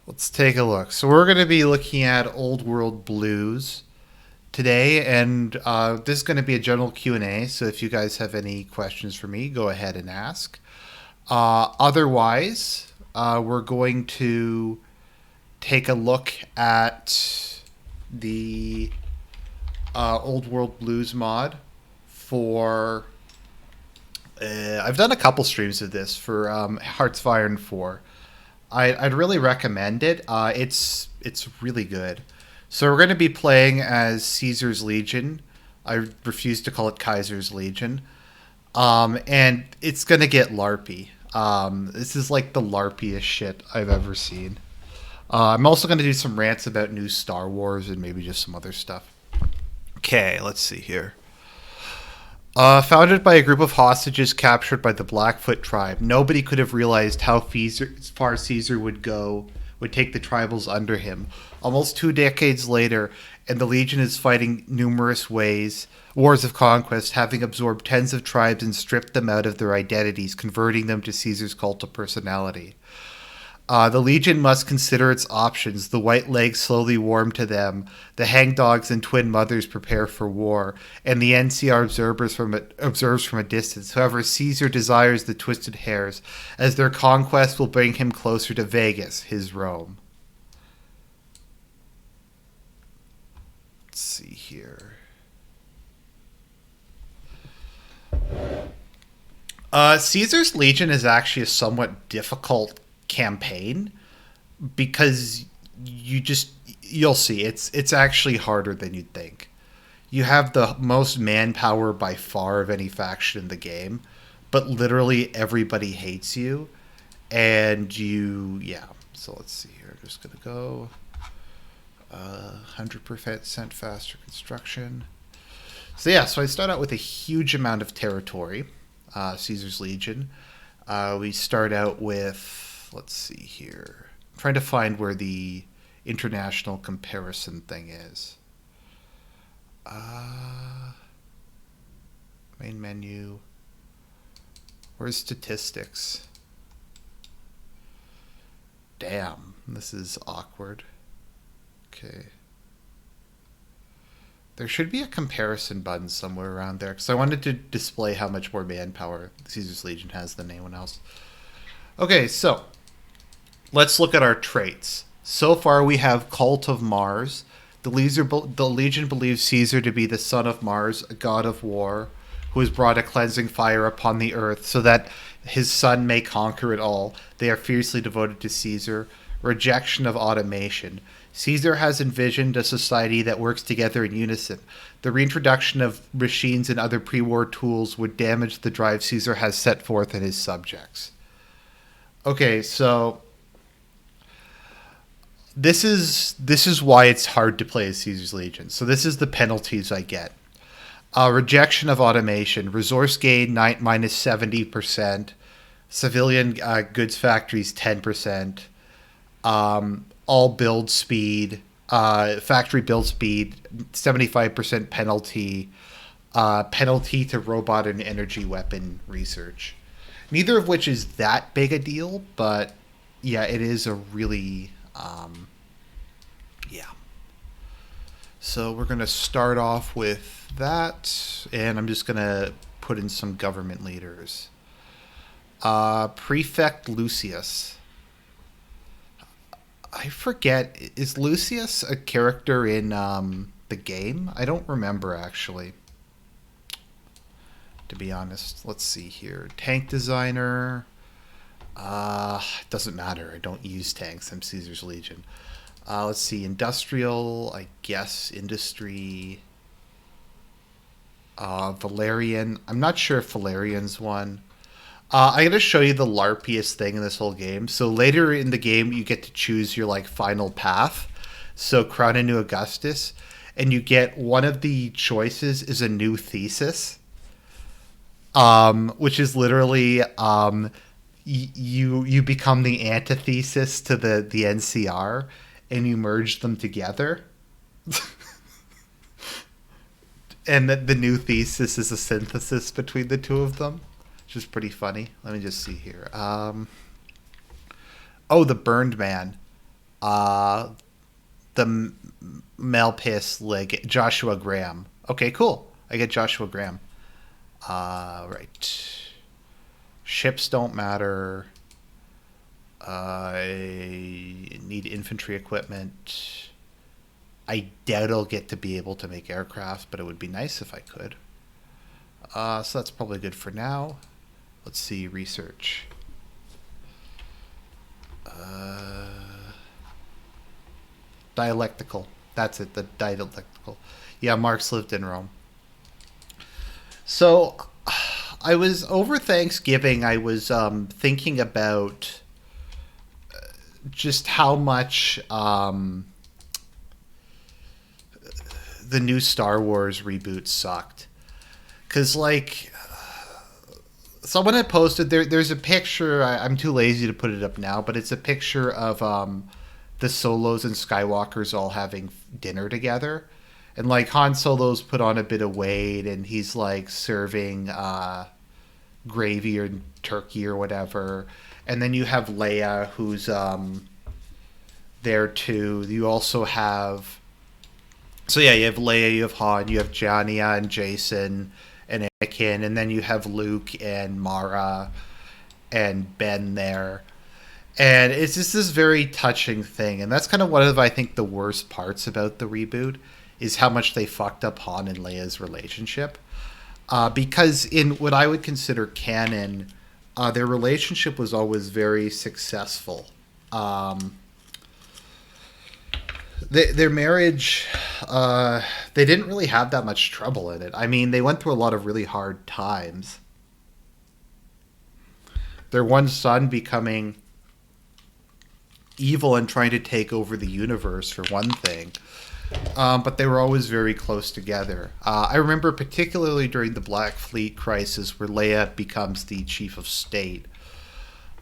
Let's take a look. So we're going to be looking at Old World Blues today, and this is going to be a general Q&A. So if you guys have any questions for me, go ahead and ask. Otherwise, we're going to take a look at the Old World Blues mod for. I've done a couple streams of this for Hearts of Iron 4. I'd really recommend it. It's really good. So we're going to be playing as Caesar's Legion. I refuse to call it Kaiser's Legion. And it's going to get LARPy. This is like the LARPiest shit I've ever seen. I'm also going to do some rants about new Star Wars and maybe just some other stuff. Okay, let's see here. Founded by a group of hostages captured by the Blackfoot tribe, nobody could have realized how far Caesar would take the tribals under him. Almost 2 decades later, and the Legion is fighting numerous wars of conquest, having absorbed tens of tribes and stripped them out of their identities, converting them to Caesar's cult of personality. The Legion must consider its options. The white legs slowly warm to them. The hangdogs and twin mothers prepare for war, and the NCR observes from a distance. However, Caesar desires the twisted hairs, as their conquest will bring him closer to Vegas, his Rome. Let's see here. Caesar's Legion is actually a somewhat difficult campaign because you'll see it's actually harder than you'd think. You have the most manpower by far of any faction in the game, but literally everybody hates you, and so let's see here. I'm just gonna go 100% faster construction. So I start out with a huge amount of territory. Caesar's Legion. We start out with, let's see here. I'm trying to find where the international comparison thing is. Main menu. Where's statistics? Damn, this is awkward. Okay. There should be a comparison button somewhere around there, because I wanted to display how much more manpower Caesar's Legion has than anyone else. Okay, so let's look at our traits. So far, we have Cult of Mars. The Legion believes Caesar to be the son of Mars, a god of war, who has brought a cleansing fire upon the earth so that his son may conquer it all. They are fiercely devoted to Caesar. Rejection of automation. Caesar has envisioned a society that works together in unison. The reintroduction of machines and other pre-war tools would damage the drive Caesar has set forth in his subjects. Okay, so this is why it's hard to play as Caesar's Legion. So this is the penalties I get. Rejection of automation. Resource gain minus 70%. Civilian goods factories 10%. All build speed, factory build speed, 75% penalty, penalty to robot and energy weapon research. Neither of which is that big a deal, but yeah, it is a really, yeah. So we're going to start off with that, and I'm just going to put in some government leaders. Prefect Lucius. I forget, is Lucius a character in the game? I don't remember, actually, to be honest. Let's see here. Tank designer. Doesn't matter. I don't use tanks. I'm Caesar's Legion. Let's see. Industrial, I guess. Industry. Valerian. I'm not sure if Valerian's one. I'm going to show you the LARPiest thing in this whole game. So later in the game, you get to choose your final path. So Crown a New Augustus. And you get one of the choices is a new thesis. Which is literally you become the antithesis to the NCR. And you merge them together. And the new thesis is a synthesis between the two of them. Which is pretty funny. Let me just see here. The Burned Man. Uh, the Malpais like Joshua Graham. Okay, cool. I get Joshua Graham. Right. Ships don't matter. I need infantry equipment. I doubt I'll get to be able to make aircraft, but it would be nice if I could. So that's probably good for now. Let's see, research. Uh, Dialectical. That's it, the dialectical. Yeah, Marx lived in Rome. So I was over Thanksgiving, I was thinking about just how much the new Star Wars reboot sucked. Because, like, someone had posted there's a picture. I'm too lazy to put it up now, but it's a picture of the Solos and Skywalkers all having dinner together, and like Han Solo's put on a bit of weight, and he's like serving gravy or turkey or whatever, and then you have Leia who's there too. You also have you have Leia, you have Han, you have Jania and Jason and Anakin, and then you have Luke and Mara and Ben there. And it's just this very touching thing, and that's kind of one of I think the worst parts about the reboot is how much they fucked up Han and Leia's relationship. Because in what I would consider canon, their relationship was always very successful. Um, their marriage, they didn't really have that much trouble in it. I mean, they went through a lot of really hard times. Their one son becoming evil and trying to take over the universe, for one thing. But they were always very close together. I remember particularly during the Black Fleet crisis where Leia becomes the chief of state.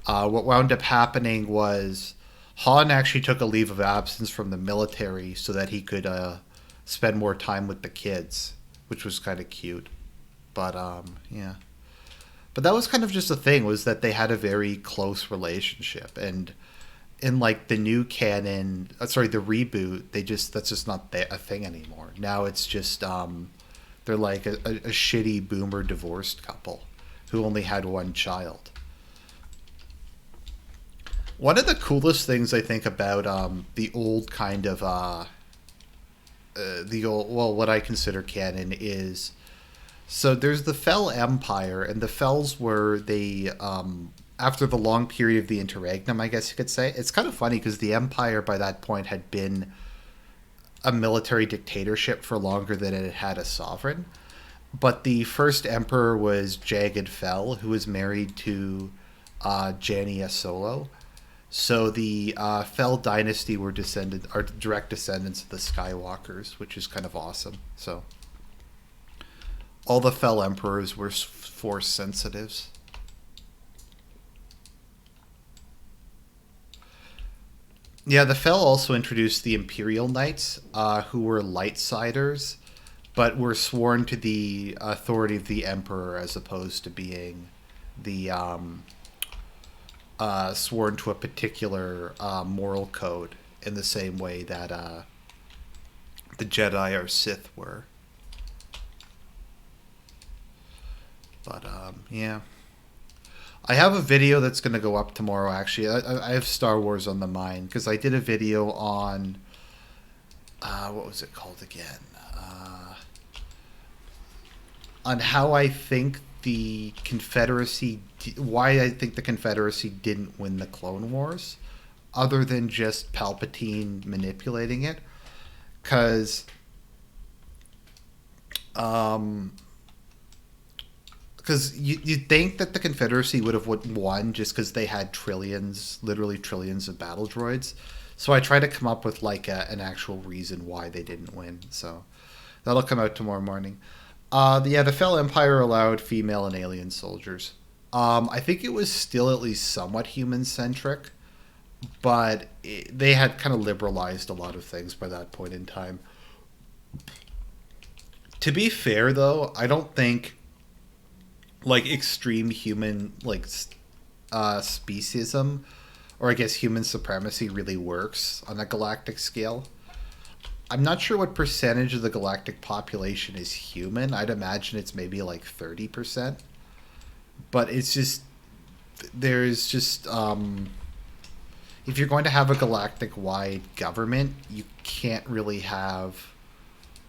What wound up happening was Han actually took a leave of absence from the military so that he could spend more time with the kids, which was kind of cute. But yeah. But that was kind of just the thing, was that they had a very close relationship. And in like the new canon, the reboot, that's just not a thing anymore. Now it's just they're like a shitty boomer divorced couple who only had one child. One of the coolest things I think about the old kind of the old, well, what I consider canon is, so there's the Fell Empire, and the Fells were after the long period of the interregnum, I guess you could say. It's kind of funny because the Empire by that point had been a military dictatorship for longer than it had a sovereign. But the first emperor was Jagged Fell, who was married to Jania Solo. So the Fell dynasty are direct descendants of the Skywalkers, which is kind of awesome. So all the Fell emperors were Force sensitives. Yeah, the Fell also introduced the Imperial Knights, who were lightsiders, but were sworn to the authority of the Emperor as opposed to being the sworn to a particular moral code in the same way that the Jedi or Sith were. But yeah. I have a video that's going to go up tomorrow, actually. I have Star Wars on the mind because I did a video on what was it called again? On how I think the Confederacy, why I think the Confederacy didn't win the Clone Wars, other than just Palpatine manipulating it. Because you'd think that the Confederacy would have won just because they had literally trillions of battle droids. So I try to come up with like an actual reason why they didn't win. So that'll come out tomorrow morning. The Fell Empire allowed female and alien soldiers. I think it was still at least somewhat human-centric, but they had kind of liberalized a lot of things by that point in time. To be fair, though, I don't think like extreme human like speciesism or I guess human supremacy really works on a galactic scale. I'm not sure what percentage of the galactic population is human. I'd imagine it's maybe like 30%. But it's just, there's just, if you're going to have a galactic wide government, you can't really have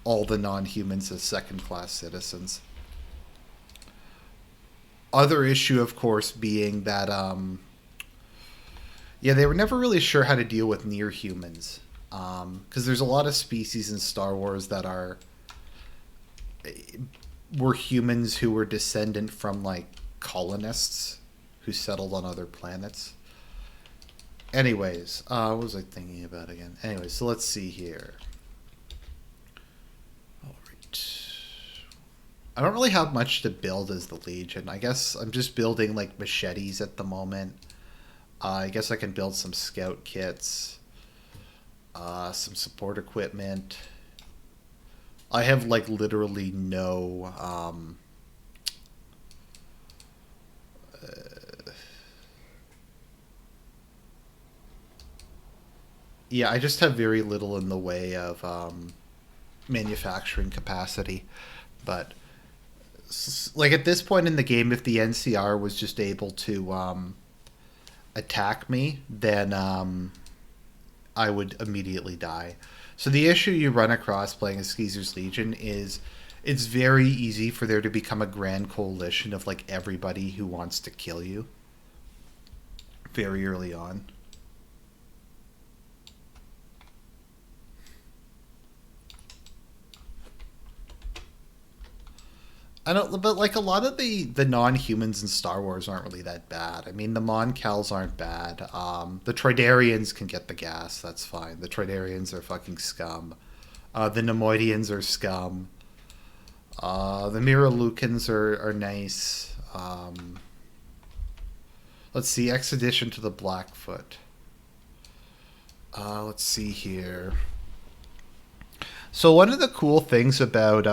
all the non humans as second class citizens. Other issue, of course, being that, yeah, they were never really sure how to deal with near humans. Because there's a lot of species in Star Wars that were humans who were descendant from like colonists who settled on other planets. Anyways, what was I thinking about again? Anyways, so let's see here. All right. I don't really have much to build as the Legion. I guess I'm just building like machetes at the moment. I guess I can build some scout kits, some support equipment. I have like literally no yeah, I just have very little in the way of manufacturing capacity. But like at this point in the game, if the NCR was just able to attack me, then I would immediately die. So the issue you run across playing as Caesar's Legion is it's very easy for there to become a grand coalition of like everybody who wants to kill you very early on. I don't, but like a lot of the non-humans in Star Wars aren't really that bad. I mean, the Mon-Cals aren't bad. The Tridarians can get the gas. That's fine. The Tridarians are fucking scum. The Nemoidians are scum. The Miralukans are nice. Let's see. Expedition to the Blackfoot. Let's see here. So one of the cool things about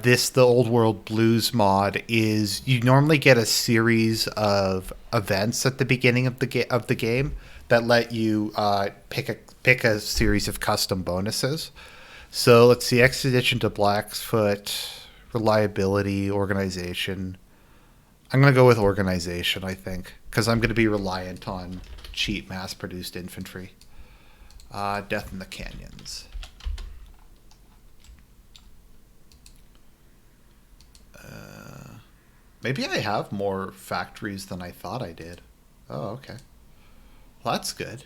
this the Old World Blues mod is you normally get a series of events at the beginning of the game that let you pick a series of custom bonuses. So let's see: Expedition to Blackfoot, reliability, organization. I'm gonna go with organization, I think, because I'm gonna be reliant on cheap mass-produced infantry. Death in the Canyons. Maybe I have more factories than I thought I did. Oh, okay. Well, that's good.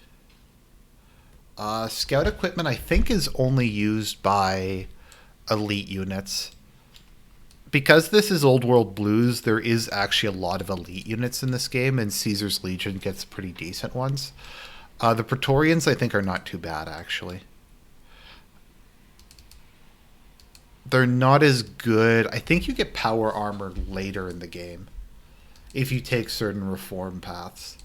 Scout equipment, I think, is only used by elite units. Because this is Old World Blues, there is actually a lot of elite units in this game, and Caesar's Legion gets pretty decent ones. The Praetorians, I think, are not too bad, actually. They're not as good. I think you get power armor later in the game if you take certain reform paths.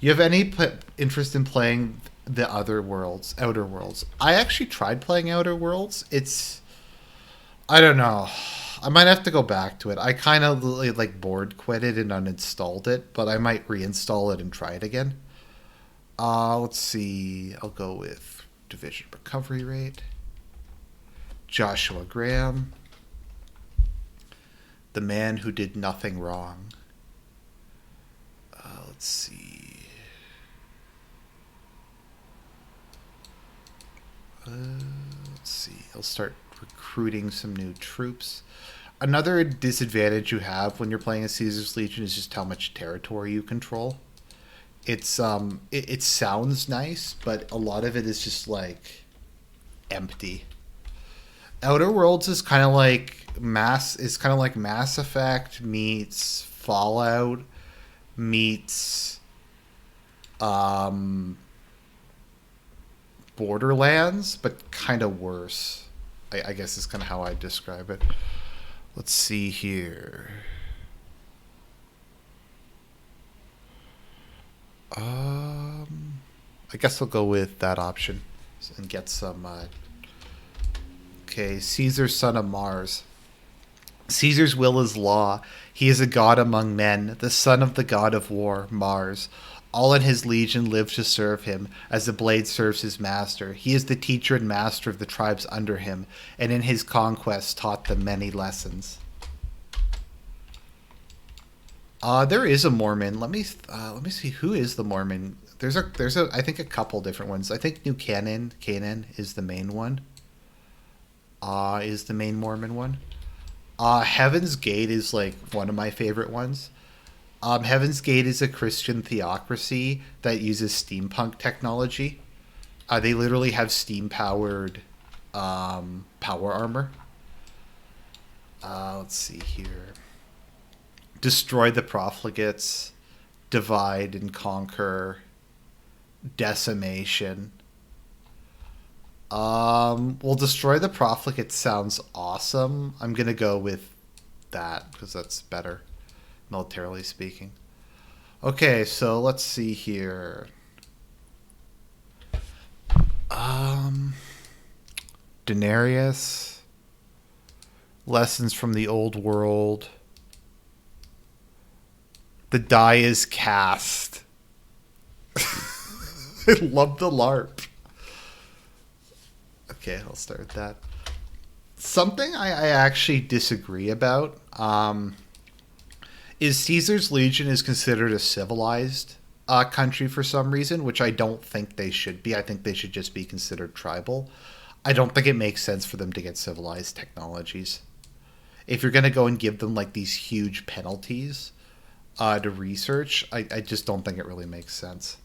You have any interest in playing the other worlds, Outer Worlds? I actually tried playing Outer Worlds. I don't know. I might have to go back to it. I kind of like board quit it and uninstalled it, but I might reinstall it and try it again. Let's see. I'll go with division recovery rate. Joshua Graham, the man who did nothing wrong. Let's see. Let's see. I'll start recruiting some new troops. Another disadvantage you have when you're playing a Caesar's Legion is just how much territory you control. It sounds nice, but a lot of it is just like empty. Outer Worlds is kind of like Mass Effect meets Fallout meets Borderlands, but kind of worse. I guess is kind of how I describe it. Let's see here. I guess I'll go with that option and get some. Okay, Caesar, son of Mars. Caesar's will is law. He is a god among men, the son of the god of war, Mars. All in his legion live to serve him, as the blade serves his master. He is the teacher and master of the tribes under him, and in his conquests taught them many lessons. There is a Mormon. Let me see who is the Mormon. There's a I think a couple different ones. I think New Canaan is the main one. Is the main Mormon one. Heaven's Gate is like one of my favorite ones. Heaven's Gate is a Christian theocracy that uses steampunk technology. They literally have steam powered power armor. Let's see here. Destroy the profligates, divide and conquer, decimation. Well, destroy the profligates sounds awesome. I'm gonna go with that because that's better, militarily speaking. Okay, so let's see here. Um, Daenerys, lessons from the old world. The die is cast. I love the LARP. Okay, I'll start with that. Something I actually disagree about is Caesar's Legion is considered a civilized country for some reason, which I don't think they should be. I think they should just be considered tribal. I don't think it makes sense for them to get civilized technologies. If you're going to go and give them like these huge penalties to research, I just don't think it really makes sense.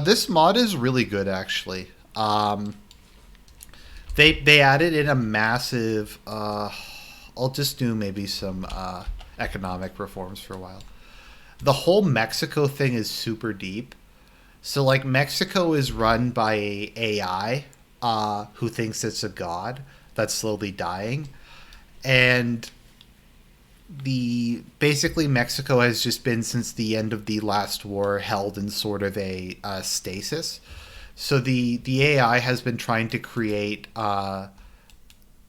This mod is really good, actually. They added in a massive. I'll just do maybe some economic reforms for a while. The whole Mexico thing is super deep. So, like, Mexico is run by a AI who thinks it's a god that's slowly dying, and the basically Mexico has just been since the end of the last war held in sort of a stasis. So the AI has been trying to create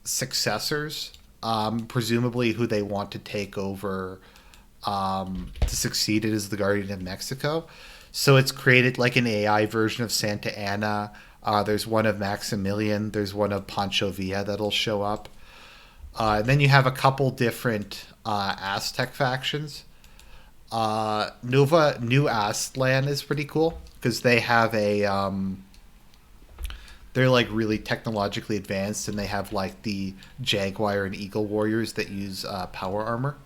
successors, presumably who they want to take over to succeed as the Guardian of Mexico. So it's created like an AI version of Santa Anna. There's one of Maximilian. There's one of Pancho Villa that'll show up. And then you have a couple different Aztec factions. New Aztlan is pretty cool because they have they're like really technologically advanced, and they have like the Jaguar and Eagle warriors that use power armor.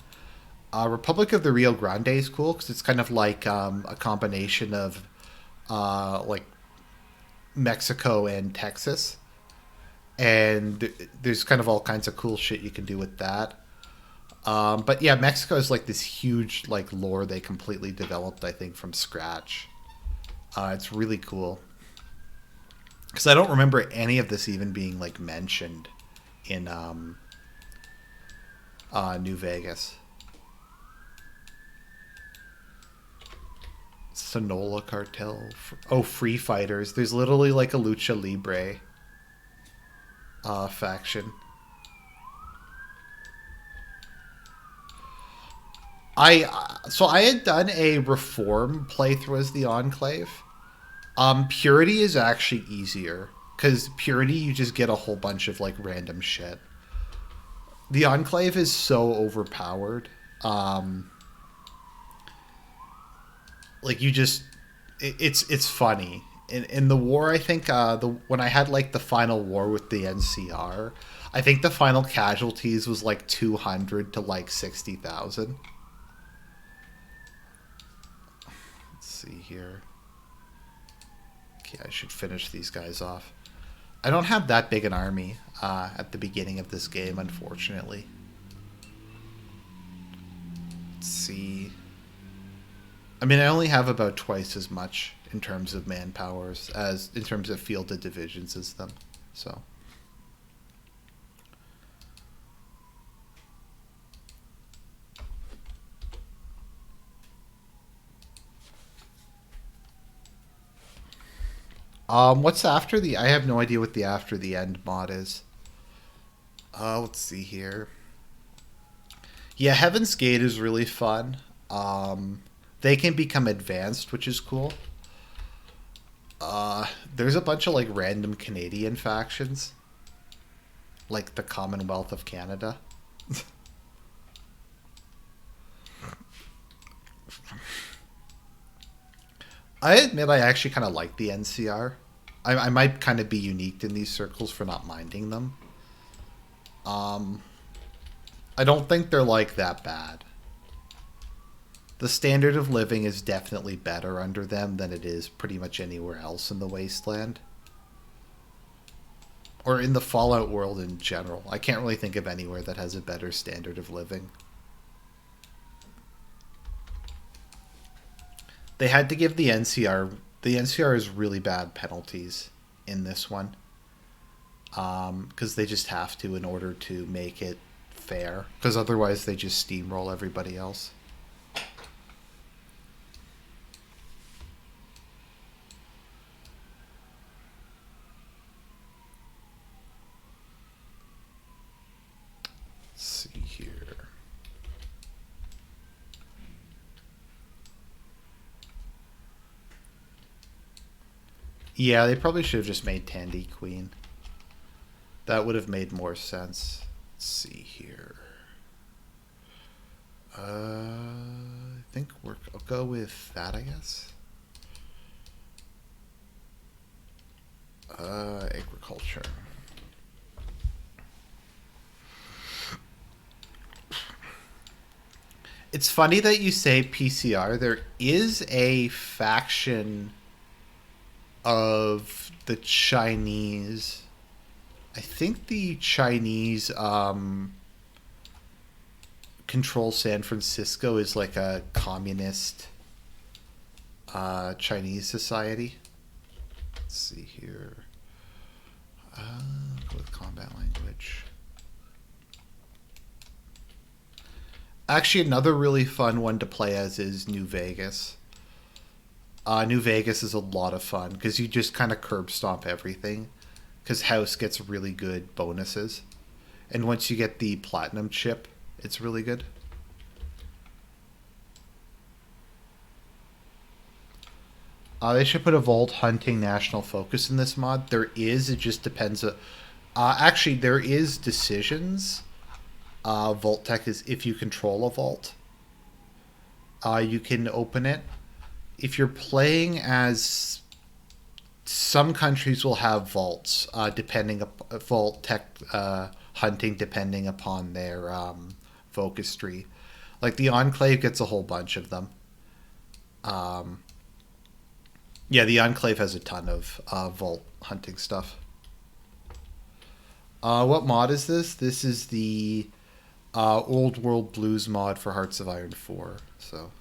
Republic of the Rio Grande is cool because it's kind of like a combination of like Mexico and Texas, and there's kind of all kinds of cool shit you can do with that. But yeah, Mexico is like this huge like lore they completely developed, I think, from scratch. It's really cool because I don't remember any of this even being like mentioned in New Vegas. Sonola Cartel. Oh, Free Fighters. There's literally like a Lucha Libre faction. I had done a Reform playthrough as the Enclave. Purity is actually easier because Purity you just get a whole bunch of like random shit. The Enclave is so overpowered. Like you just it's funny. In the war, I think when I had like the final war with the NCR, I think the final casualties was like 200 to like 60,000. Let's see here. Okay, I should finish these guys off. I don't have that big an army at the beginning of this game, unfortunately. Let's see. I mean, I only have about twice as much in terms of manpowers as in terms of fielded divisions as them. So What's after the? I have no idea what the after the end mod is. Let's see here. Yeah, Heaven's Gate is really fun. They can become advanced, which is cool. There's a bunch of like random Canadian factions, like the Commonwealth of Canada. I admit I actually kind of like the NCR. I might kind of be unique in these circles for not minding them. Um, I don't think they're like that bad. The standard of living is definitely better under them than it is pretty much anywhere else in the Wasteland. Or in the Fallout world in general. I can't really think of anywhere that has a better standard of living. They had to give the NCR. The NCR is really bad penalties in this one. Because they just have to in order to make it fair. Because otherwise they just steamroll everybody else. Let's see here. Yeah, they probably should have just made Tandy Queen. That would have made more sense. Let's see here. I think I'll go with that, I guess. Agriculture. It's funny that you say PCR. There is a faction of the Chinese. I think the Chinese control San Francisco is like a communist Chinese society. Let's see here. Go with combat language. Actually, another really fun one to play as is New Vegas. New Vegas is a lot of fun because you just kind of curb stomp everything. Because House gets really good bonuses. And once you get the Platinum chip, it's really good. They should put a Vault Hunting National Focus in this mod. There is, it just depends. Actually, there is decisions. Vault Tech is if you control a vault. You can open it. If you're playing as some countries will have vaults, depending vault tech hunting depending upon their focus tree. Like the Enclave gets a whole bunch of them. Um, yeah, the Enclave has a ton of vault hunting stuff. What mod is this? This is the Old World Blues mod for Hearts of Iron 4. So,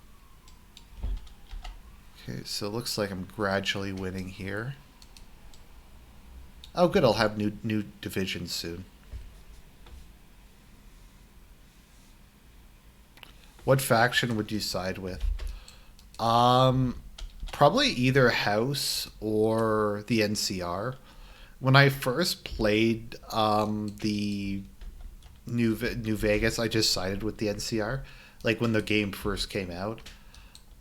okay, so it looks like I'm gradually winning here. Oh, good. I'll have new divisions soon. What faction would you side with? Um, Probably either House or the NCR. When I first played the New Vegas, I just sided with the NCR. Like when the game first came out,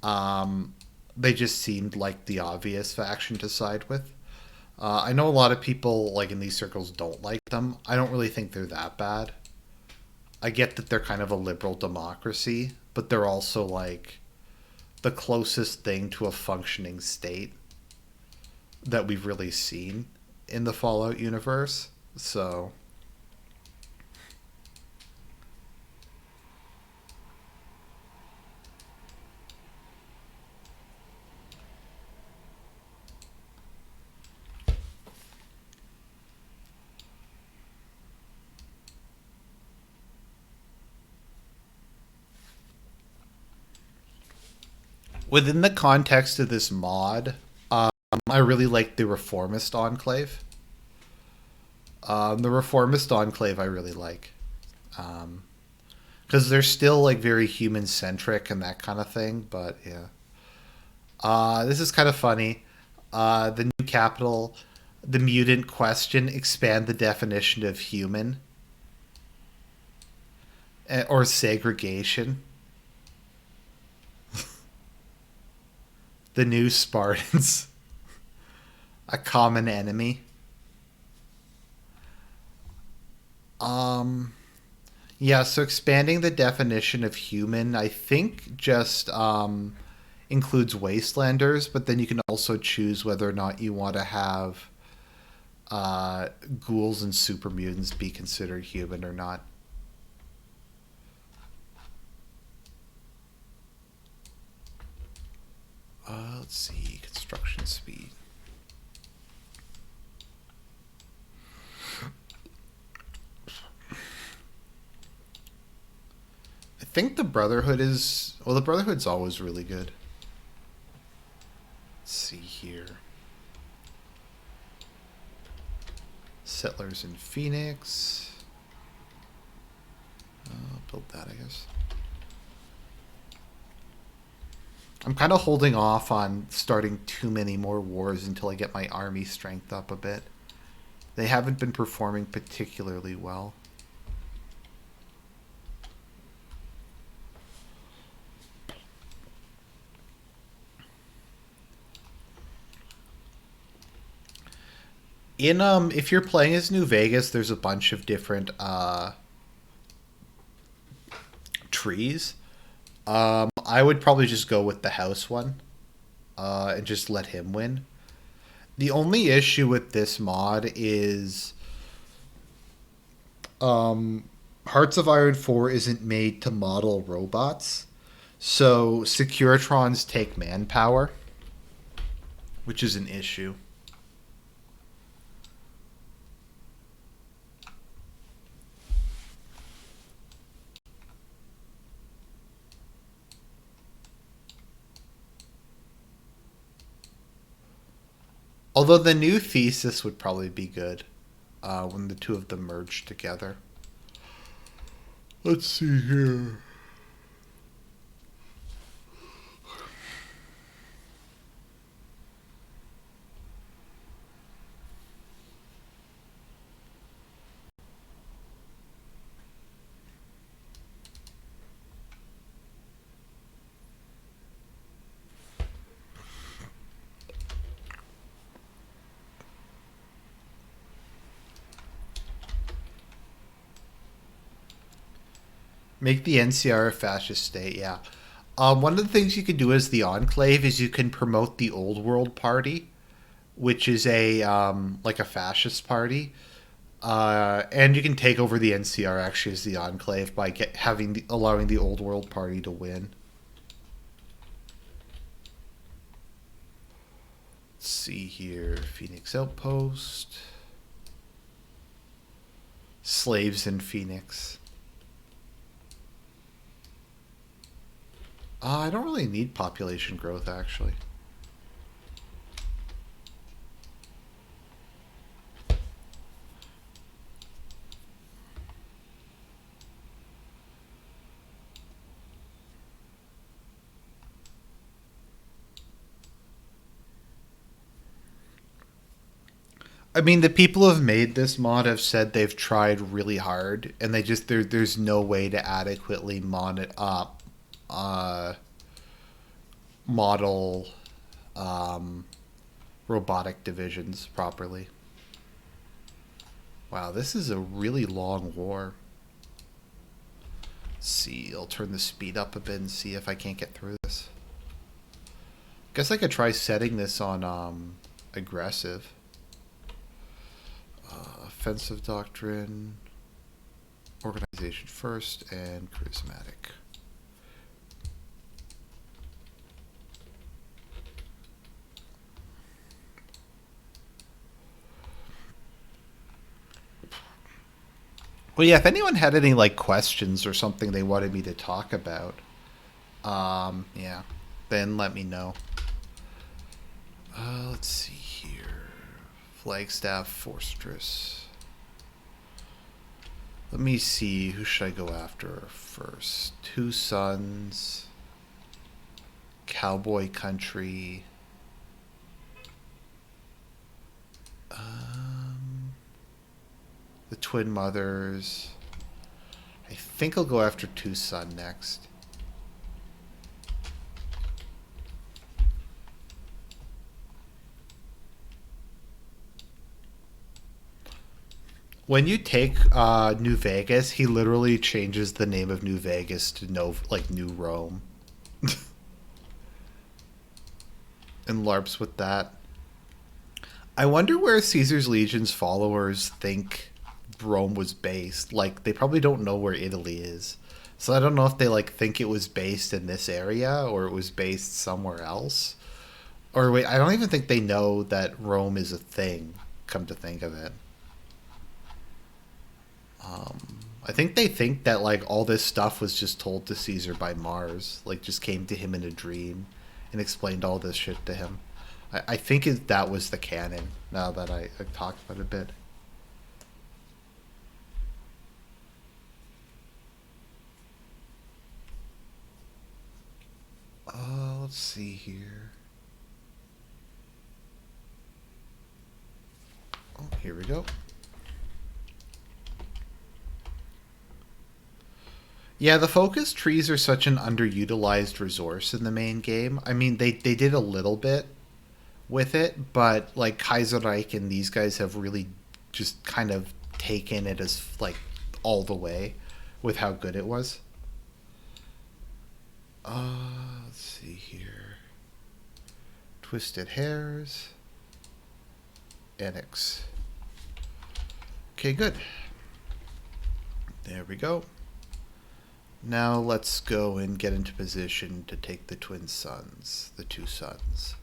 um, they just seemed like the obvious faction to side with. I know a lot of people like in these circles don't like them. I don't really think they're that bad. I get that they're kind of a liberal democracy, but they're also like the closest thing to a functioning state that we've really seen in the Fallout universe. So, within the context of this mod, I really like the Reformist Enclave. The Reformist Enclave I really like. Um, because they're still like very human centric and that kind of thing. But yeah, this is kind of funny. The new capital, the mutant question, expand the definition of human or segregation. The new Spartans, a common enemy. Um, yeah, so expanding the definition of human, I think just includes wastelanders, but then you can also choose whether or not you want to have ghouls and super mutants be considered human or not. Let's see, construction speed. I think the Brotherhood is, well, the Brotherhood's always really good. Let's see here. Settlers in Phoenix. I'll build that, I guess. I'm kind of holding off on starting too many more wars until I get my army strength up a bit. They haven't been performing particularly well. In if you're playing as New Vegas, there's a bunch of different trees. I would probably just go with the house one, and just let him win. The only issue with this mod is Hearts of Iron 4 isn't made to model robots. So Securitrons take manpower, which is an issue. Although the new thesis would probably be good when the two of them merge together. Let's see here. Make the NCR a fascist state, yeah. One of the things you can do as the Enclave is you can promote the Old World Party, which is a like a fascist party, and you can take over the NCR actually as the Enclave by allowing the Old World Party to win. Let's see here, Phoenix Outpost, slaves in Phoenix. I don't really need population growth, actually. I mean, the people who have made this mod have said they've tried really hard, and there's no way to adequately model robotic divisions properly. Wow, this is a really long war. Let's see, I'll turn the speed up a bit and see if I can't get through this. Guess I could try setting this on aggressive. Offensive doctrine, organization first, and charismatic. Well, yeah, if anyone had any like questions or something they wanted me to talk about, yeah, then let me know. Let's see here. Flagstaff Fortress. Let me see, who should I go after first? Two Sons, Cowboy Country, The twin mothers. I think I'll go after two sun next. When you take New Vegas, he literally changes the name of New Vegas to New Rome. And LARPs with that. I wonder where Caesar's Legion's followers think Rome was based. Like, they probably don't know where Italy is. So I don't know if they think it was based in this area or it was based somewhere else. Or wait, I don't even think they know that Rome is a thing, come to think of it. I think they think that all this stuff was just told to Caesar by Mars, just came to him in a dream and explained all this shit to him. I think that was the canon. Now that I talked about it a bit. Let's see here. Oh, here we go. Yeah, the focus trees are such an underutilized resource in the main game. I mean, they did a little bit with it, but Kaiserreich and these guys have really just kind of taken it as all the way with how good it was. Let's see here. Twisted Hairs. Annex. Okay, good. There we go. Now let's go and get into position to take the twin sons, the two sons.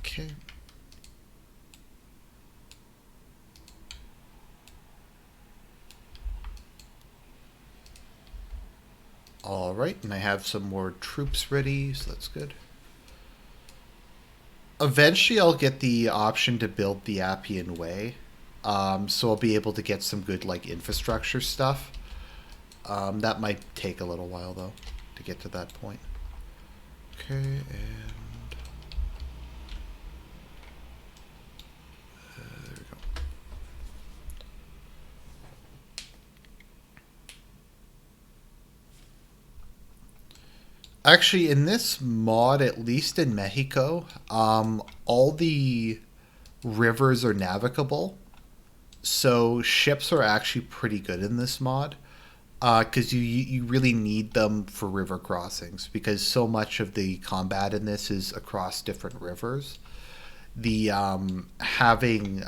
Okay. All right, and I have some more troops ready, so that's good. Eventually, I'll get the option to build the Appian Way, so I'll be able to get some good infrastructure stuff. That might take a little while though to get to that point. Okay, and there we go. Actually, in this mod, at least in Mexico, all the rivers are navigable. So ships are actually pretty good in this mod because you really need them for river crossings because so much of the combat in this is across different rivers. The having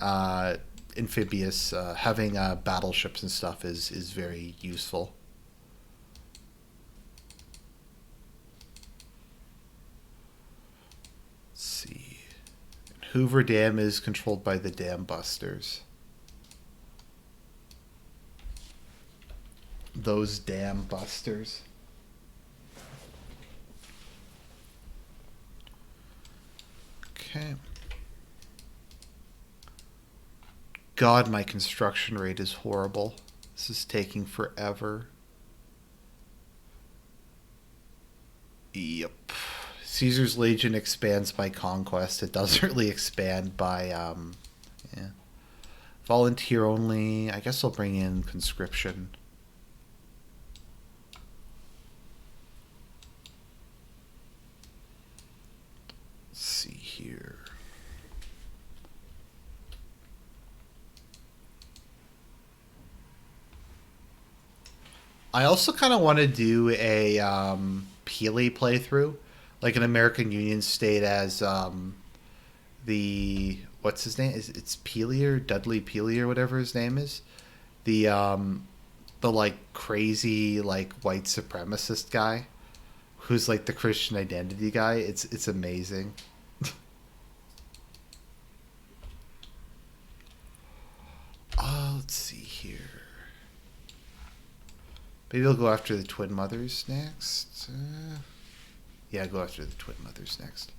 amphibious having battleships and stuff is very useful. Let's see. Hoover Dam is controlled by the Dam Busters. Those Dam Busters. Okay. God, my construction rate is horrible. This is taking forever. Yep. Caesar's Legion expands by conquest. It doesn't really expand by, yeah. Volunteer only. I guess I'll bring in conscription. Let's see here. I also kind of want to do a Peely playthrough, like an American Union state as the what's his name? It's Peely or Dudley Peely or whatever his name is. The crazy white supremacist guy, who's the Christian identity guy. It's amazing. Let's see here. Maybe I'll go after the twin mothers next. Yeah, go after the twin mothers next.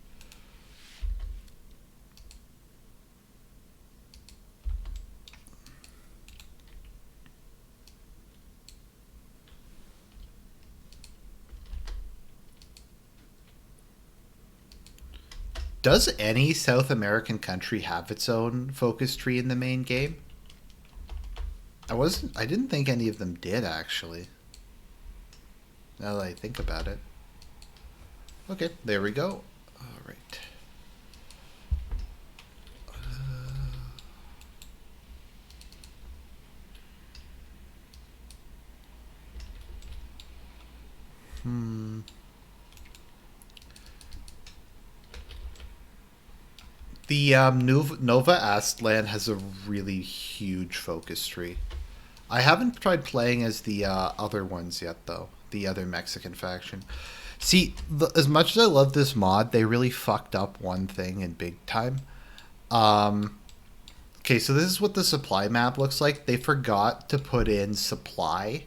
Does any South American country have its own focus tree in the main game? I didn't think any of them did, actually. Now that I think about it. Okay, there we go. All right. Hmm. The Nova Astlan has a really huge focus tree. I haven't tried playing as the other ones yet, though. The other Mexican faction. See, as much as I love this mod, they really fucked up one thing in big time. Um, okay, so this is what the supply map looks like. They forgot to put in supply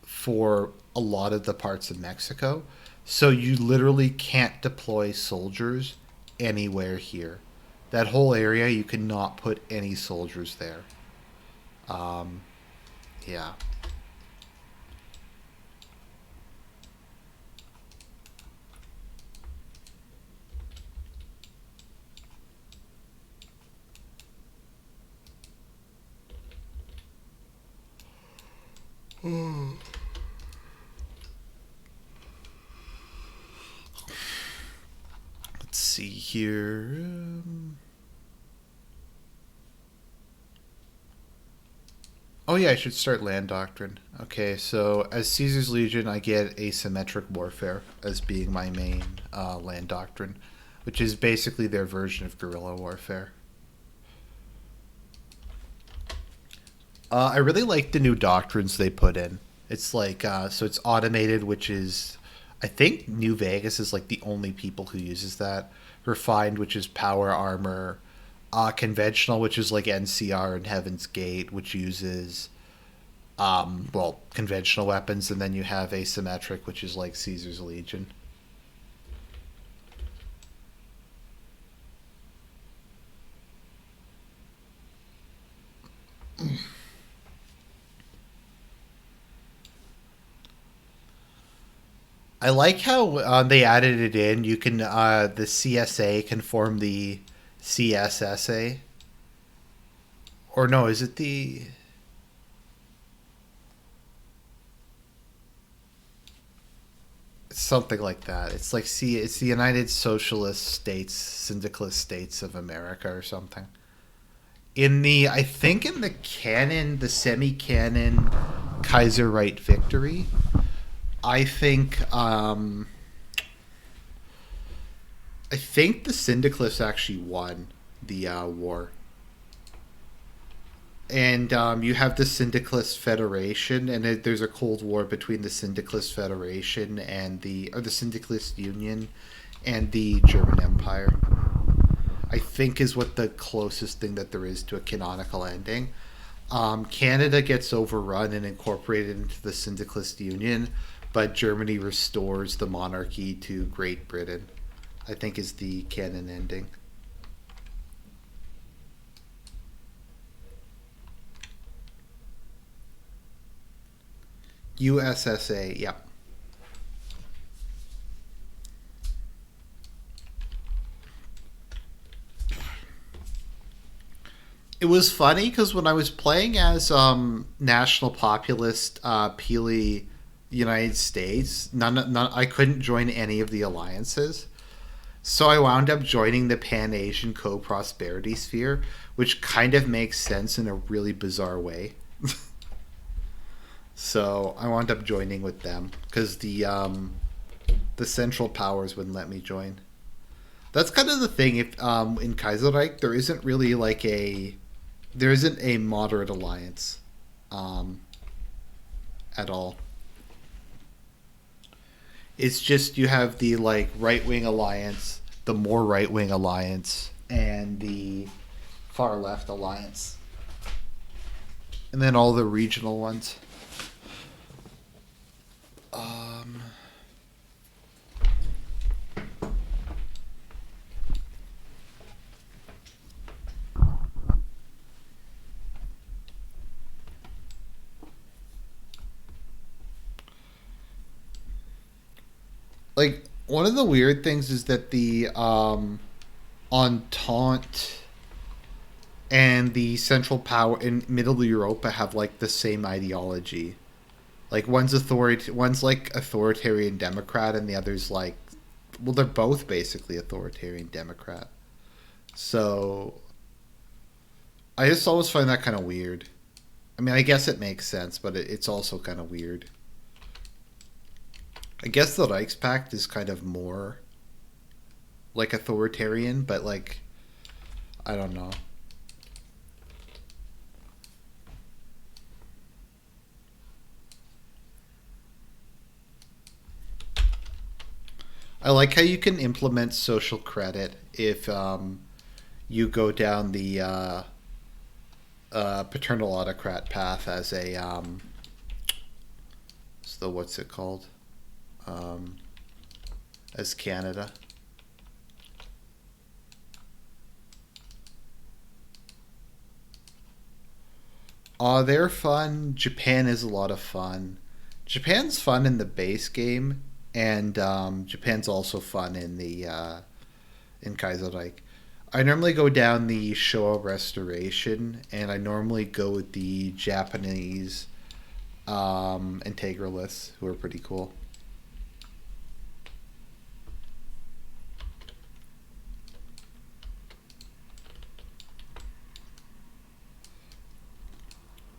for a lot of the parts of Mexico. So you literally can't deploy soldiers anywhere here. That whole area, you cannot put any soldiers there. Um, yeah. Let's see here. Oh yeah, I should start land doctrine. Okay, so as Caesar's Legion, I get asymmetric warfare as being my main land doctrine, which is basically their version of guerrilla warfare. I really like the new doctrines they put in. It's like so it's automated, which is I think New Vegas is like the only people who uses that. Refined, which is power armor. Conventional, which is like NCR and Heaven's Gate, which uses well, conventional weapons, and then you have asymmetric, which is like Caesar's Legion. I like how they added it in. You can the CSA can form the CSSA, or no? Is it the something like that? It's like it's the United Socialist States, Syndicalist States of America, or something. In the I think in the canon, the semi-canon Kaiserreich victory, I think the Syndicalists actually won the war, and you have the Syndicalist Federation, and there's a Cold War between the Syndicalist Federation and the Syndicalist Union and the German Empire. I think is what the closest thing that there is to a canonical ending. Canada gets overrun and incorporated into the Syndicalist Union, but Germany restores the monarchy to Great Britain. I think is the canon ending. USSA, yep. It was funny because when I was playing as national populist Peely United States, none I couldn't join any of the alliances. So I wound up joining the Pan Asian Co Prosperity Sphere, which kind of makes sense in a really bizarre way. So I wound up joining with them because the Central Powers wouldn't let me join. That's kind of the thing. If in Kaiserreich there isn't a moderate alliance um, at all. It's just you have the like right wing alliance, the more right wing alliance, and the far left alliance, and then all the regional ones. Um, like One of the weird things is that the Entente and the Central Power in Middle Europa have like the same ideology. Like one's like authoritarian Democrat, and the other's like, well, they're both basically authoritarian Democrat. So I just always find that kind of weird. I mean, I guess it makes sense, but it's also kind of weird. I guess the Reichspakt is kind of more like authoritarian, but like I don't know. I like how you can implement social credit if you go down the paternal autocrat path as a so what's it called, um, as Canada. They're fun. Japan is a lot of fun. Japan's fun in the base game, and Japan's also fun in Kaiserreich. I normally go down the Showa Restoration, and I normally go with the Japanese integralists, who are pretty cool.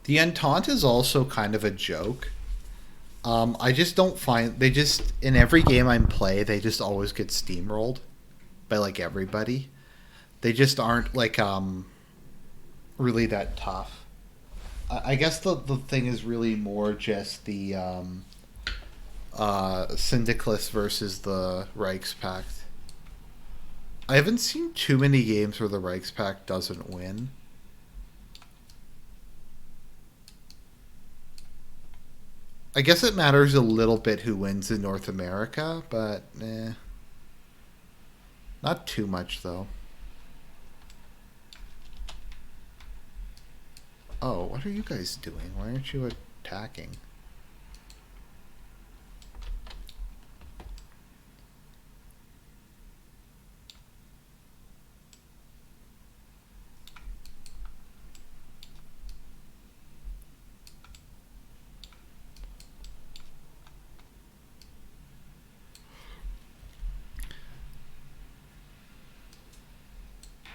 The Entente is also kind of a joke. I just don't find they just in every game I play they just always get steamrolled by like everybody. They just aren't like really that tough. I guess the thing is really more just the Syndicalists versus the Reichspakt. I haven't seen too many games where the Reichspakt doesn't win. I guess it matters a little bit who wins in North America, but not too much though. Oh, what are you guys doing? Why aren't you attacking?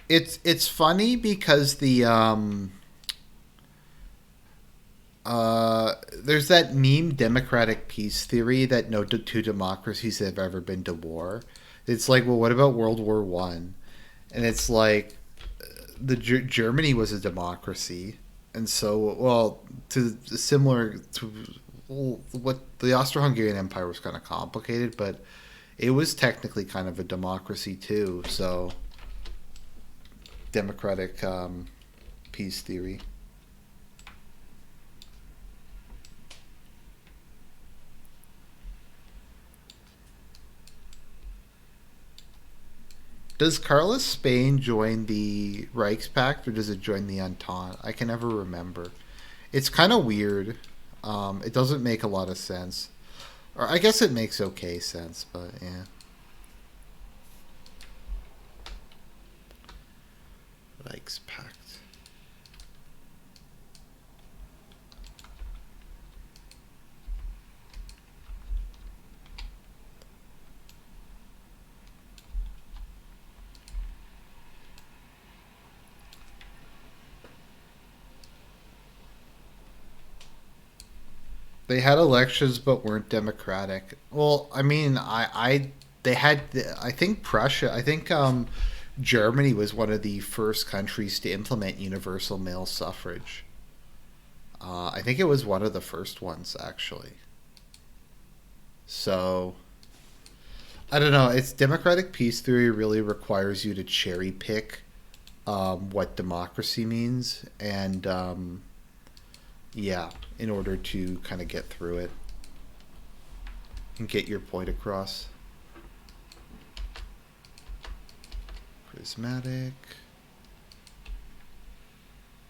It's funny because there's that meme democratic peace theory that no two democracies have ever been to war. It's like, well, what about World War I? And it's like the Germany was a democracy, and so well to similar to well, what the Austro-Hungarian Empire was kind of complicated, but it was technically kind of a democracy too. So democratic peace theory. Does Carlos Spain join the Reichspakt or does it join the Entente? I can never remember. It's kind of weird. It doesn't make a lot of sense. Or I guess it makes okay sense, but yeah. Reichspakt. They had elections but weren't democratic. Well, I mean, they had. I think Prussia. I think Germany was one of the first countries to implement universal male suffrage. I think it was one of the first ones actually. So I don't know. It's democratic peace theory really requires you to cherry pick what democracy means, and yeah, in order to kind of get through it and get your point across. Prismatic.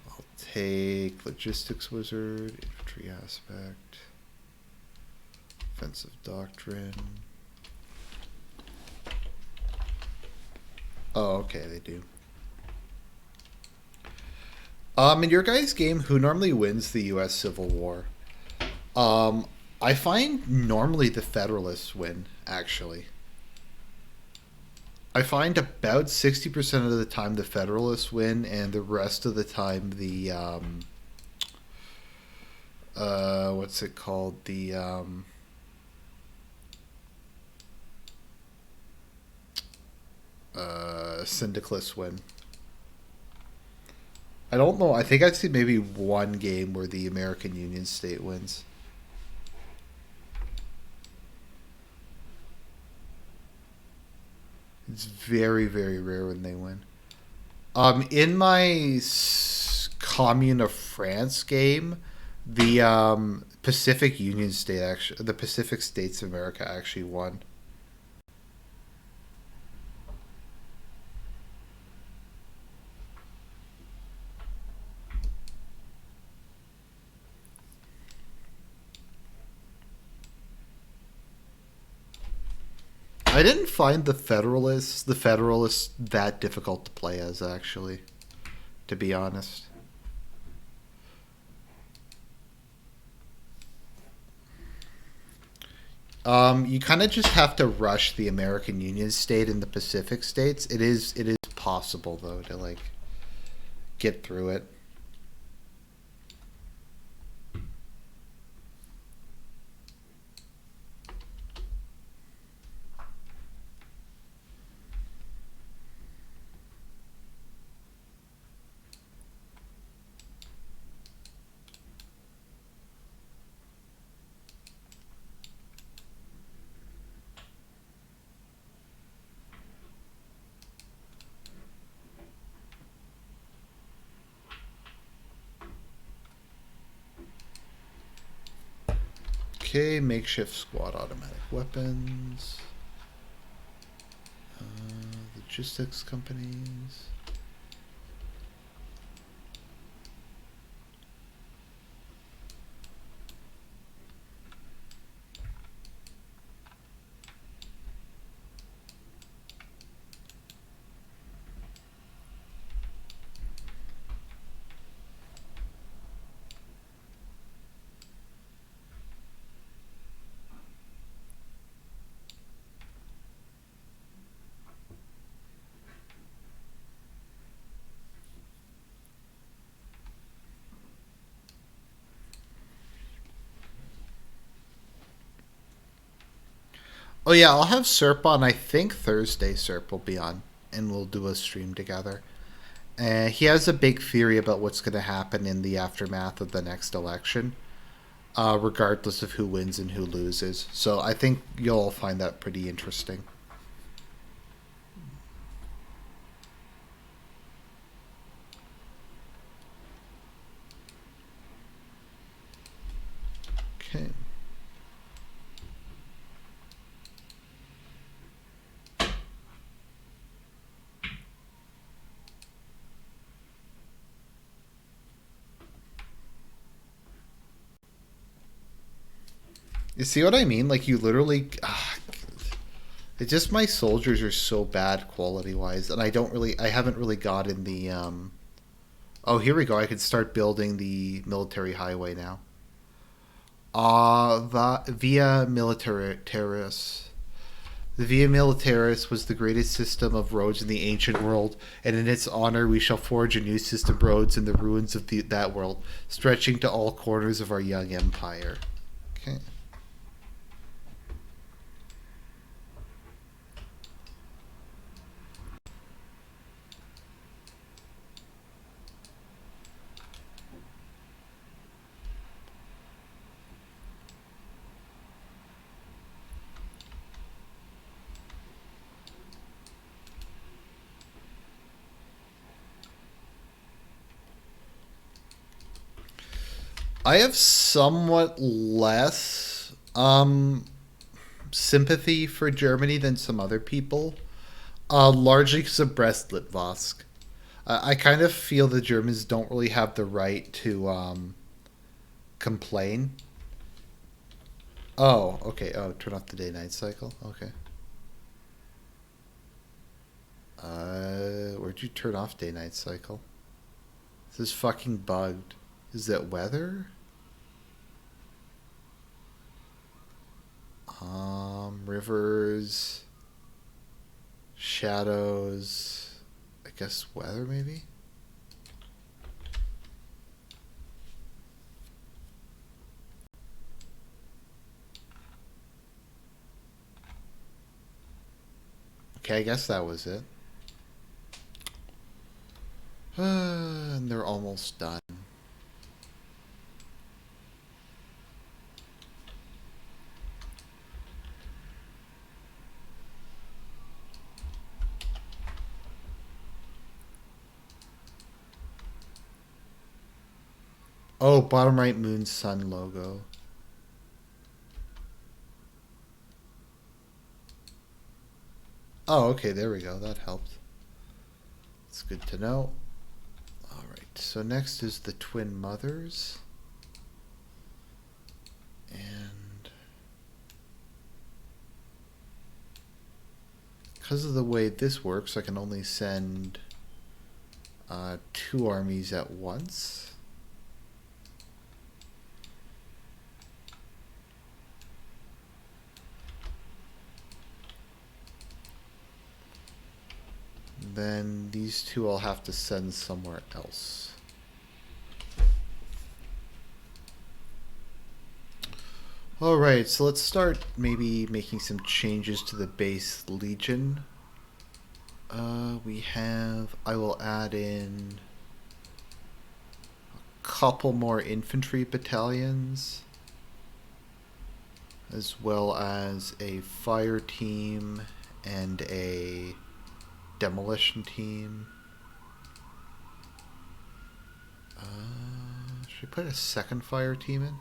I'll take logistics wizard, infantry aspect, offensive doctrine. Oh, okay, they do. In your guys' game, who normally wins the U.S. Civil War? Um, I find normally the Federalists win. Actually, I find about 60% of the time the Federalists win, and the rest of the time the what's it called? The Syndicalists win. I don't know. I think I've seen maybe one game where the American Union state wins. It's very, very rare when they win. In my Commune of France game, the Pacific Union state actually, the Pacific States of America actually won. I didn't find the Federalists that difficult to play as actually, to be honest. You kind of just have to rush the American Union state and the Pacific states. It is possible though to like get through it. Okay, makeshift squad automatic weapons. Logistics companies. Oh yeah, I'll have Serp on. I think Thursday Serp will be on, and we'll do a stream together. He has a big theory about what's going to happen in the aftermath of the next election, regardless of who wins and who loses. So I think you'll find that pretty interesting. Okay. You see what I mean? Like you literally, it's just my soldiers are so bad quality wise, and I haven't really gotten the. Oh, here we go. I can start building the military highway now. Via Militaris. The Via Militaris was the greatest system of roads in the ancient world, and in its honor we shall forge a new system of roads in the ruins of that world, stretching to all corners of our young empire. Okay. I have somewhat less sympathy for Germany than some other people, largely because of Brest-Litovsk. I kind of feel the Germans don't really have the right to complain. Oh, okay. Oh, turn off the day-night cycle. Okay. where'd you turn off day-night cycle? This is fucking bugged. Is that weather? Rivers, shadows, I guess weather maybe? Okay, I guess that was it. And they're almost done. Oh, bottom right, moon, sun logo. Oh, okay, there we go. That helped. It's good to know. Alright, so next is the twin mothers. And because of the way this works, I can only send 2 armies at once. Then these 2 I'll have to send somewhere else. Alright, so let's start maybe making some changes to the base legion. I will add in a couple more infantry battalions, as well as a fire team and a demolition team. Should I put a second fire team in?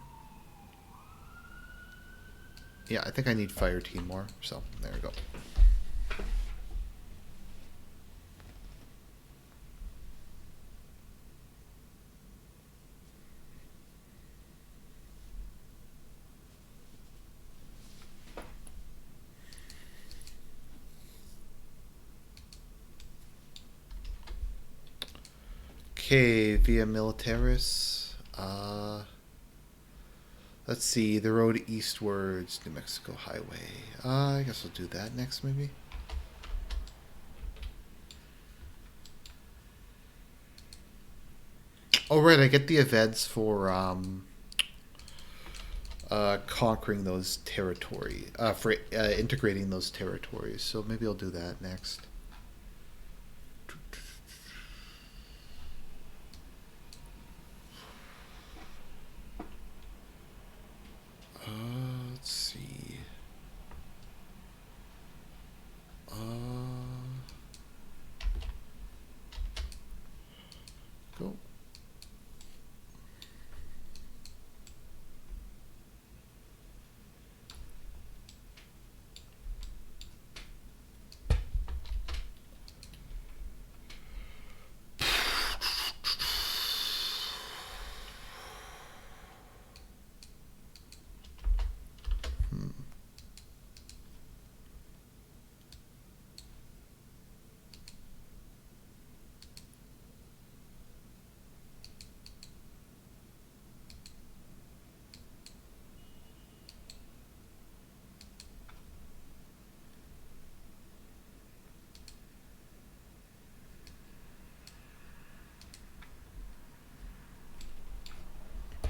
Yeah, I think I need fire team more, so there we go. Okay, Via Militaris. Let's see, the road eastwards, New Mexico Highway. I guess we'll do that next, maybe. Oh, right, I get the events for conquering those territories, for integrating those territories. So maybe I'll do that next. Let's see. Go.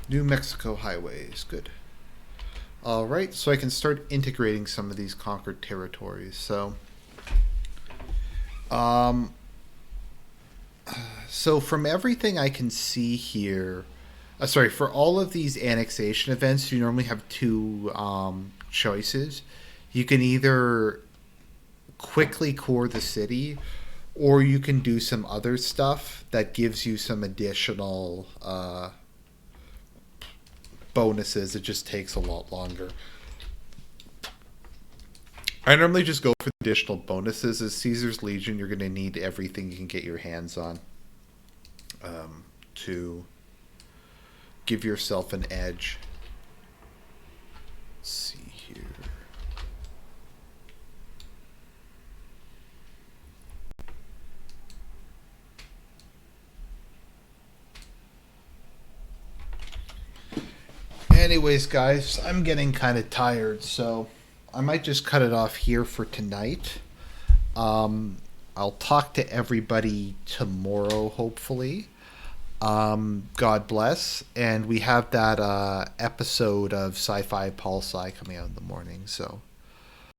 New Mexico highways, good. Alright, so I can start integrating some of these conquered territories. So from everything I can see here, for all of these annexation events, you normally have 2 choices. You can either quickly core the city, or you can do some other stuff that gives you some additional bonuses. It just takes a lot longer. I normally just go for the additional bonuses. As Caesar's Legion, you're going to need everything you can get your hands on to give yourself an edge. Let's see here. Anyways, guys, I'm getting kind of tired, so I might just cut it off here for tonight. Um, I'll talk to everybody tomorrow, hopefully. God bless. And we have that episode of Sci Fi Pulse coming out in the morning, so